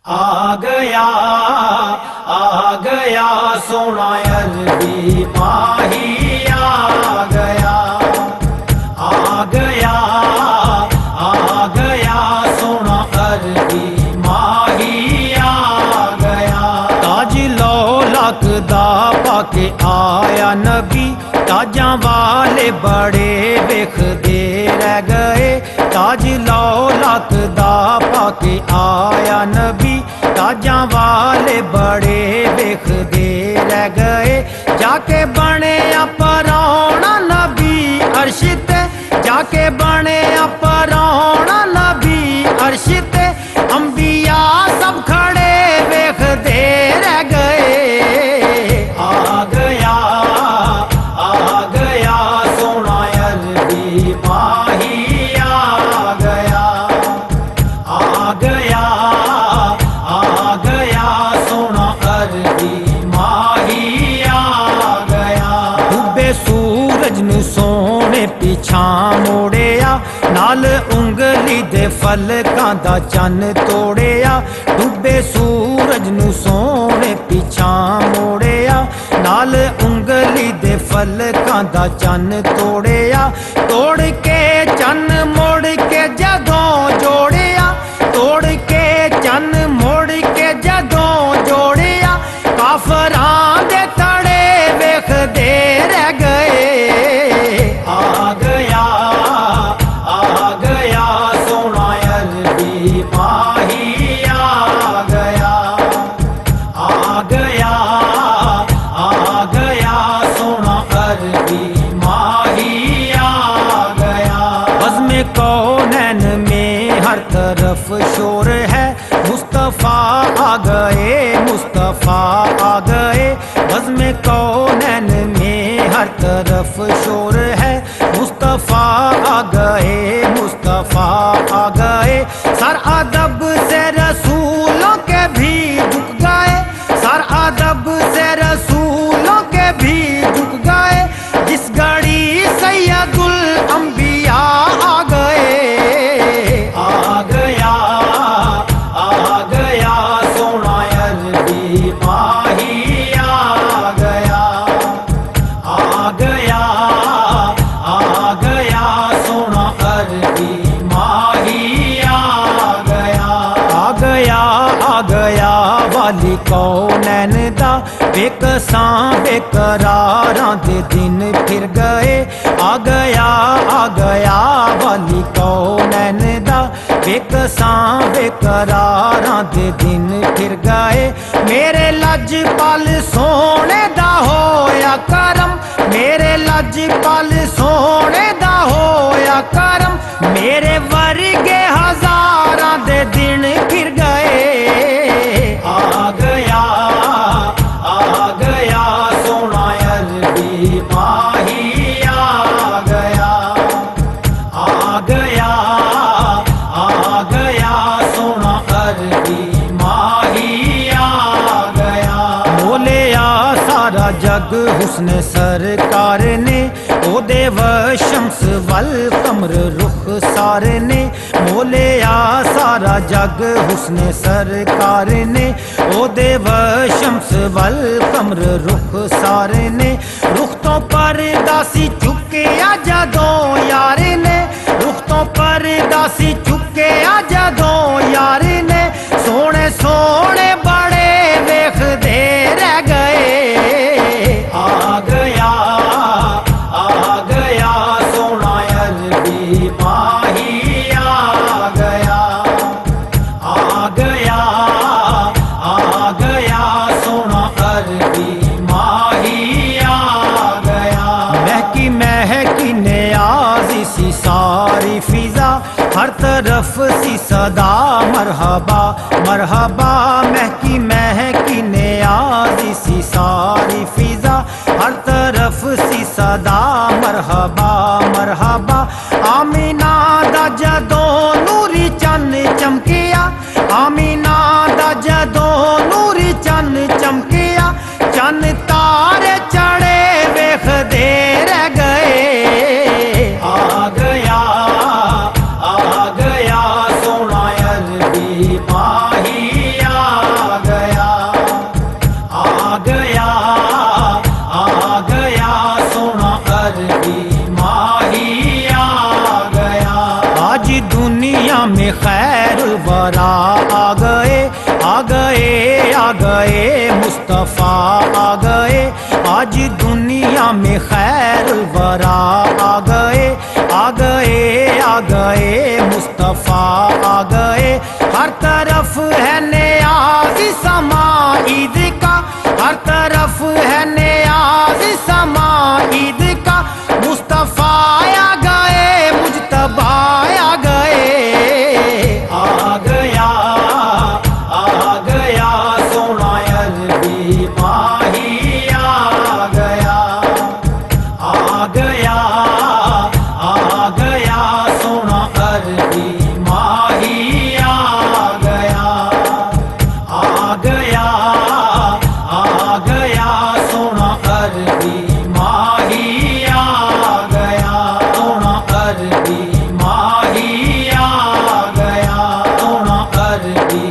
آ گیا سونا عربی ماہی آ گیا سونا عربی ماہی آ گیا تاج لولاک دا پا کے آیا نبی تاجاں والے بڑے ویکھدے رہ گئے تاج لولاک دا پا کے آیا نبی تاجاں والے بڑے ویکھدے رہ گئے جا کے بنے پراونا نبی عرش تے جا کے بنے پراونا نبی عرش تے انبیاء سب کھڑے ویکھدے رہ گئے آ گیا سونا عربی ماہی آ گیا سونا عربی ماہی آ گیا ڈوبے سورج نو سونے پیچھاں موڑیا نال انگلی دے فلکاں دا چن توڑیا ڈوبے سورج نو سونے پیچھاں موڑیا نال انگلی دے فلکاں دا چن توڑیا توڑ کے چن موڑ کے جدوں جوڑیا توڑ کے چن موڑ کے جدوں جوڑیا کافراں دے تڑے ویکھدے رہ گئے آ گیا سونا عربی ماہی آ گیا سونا عربی ماہی آ گیا بزم کونین میں ہر طرف شور ہے مصطفیٰ آ گئے مصطفیٰ آ گئے بزم کونین میں ہر طرف شور ہے مصطفیٰ آ گئے مصطفیٰ آ گئے سر ادب سے رسولوں کے بھی جھک گئے سر ادب سے رسولوں کے بھی جھک گئے جس گھڑی سید الانبیاء آ گئے آ گیا سونا عربی ماہی آ گیا سونا عربی ماہی آ گیا والی کونین دا بے کساں بے قراراں دے دن پھر گئے آ گیا والی کونین دا بے کساں بے قراراں دے دن پھر گئے میرے لجپال سونے دا ہویا کرم میرے لجپال سونے دا ہویا کرم میرے ورگے ہزاراں دے دن پھر گئے آ گیا سونا عربی ماہی آ گیا سونا عربی ماہی آ گیا مولیا سارا جگ حسن سرکار نے او دے و شمس والقمر رخ سارے نے مولیا سارا جگ حسن سرکار نے او دے و شمس والقمر رخ سارے نے رخ تو پردہ سی چکیا جدوں یار نے رخ تو پردہ سی چکیا جدوں یار نے سونے سونے بڑے ویکھدے رہ گئے آ گیا سونا عربی ماہی آ گیا سونا عربی ماہی آ گیا مہکی نیازی سی ساری فضا ہر طرف سی صدا مرحبا مرحبا مہکی نیازی سی ساری فضا ہر طرف سی صدا مرحبا مرحبا آمینہ دا جدوں نوری چن چمکیا آمینہ دا جدوں نوری چن چمکیا چن تارے چڑے ویکھدے رہ گئے آ گیا سونا عربی ماہی الورا آ گئے آ گئے آ گئے مصطفیٰ آ گئے آج دنیا میں خیر الورا آ گئے آ گئے آ گئے مصطفیٰ آ گئے ہر طرف ہے نیاز سما عید کا ہر طرف ہے نیاز سما عید کا مصطفیٰ آ گئے مجتبیٰ آ گئے آ گیا سونا عربی ماہی آ گیا آ گیا سونا عربی ماہی آ گیا آ گیا سونا عربی ماہی آ گیا سونا عربی ماہی آ گیا سونا عربی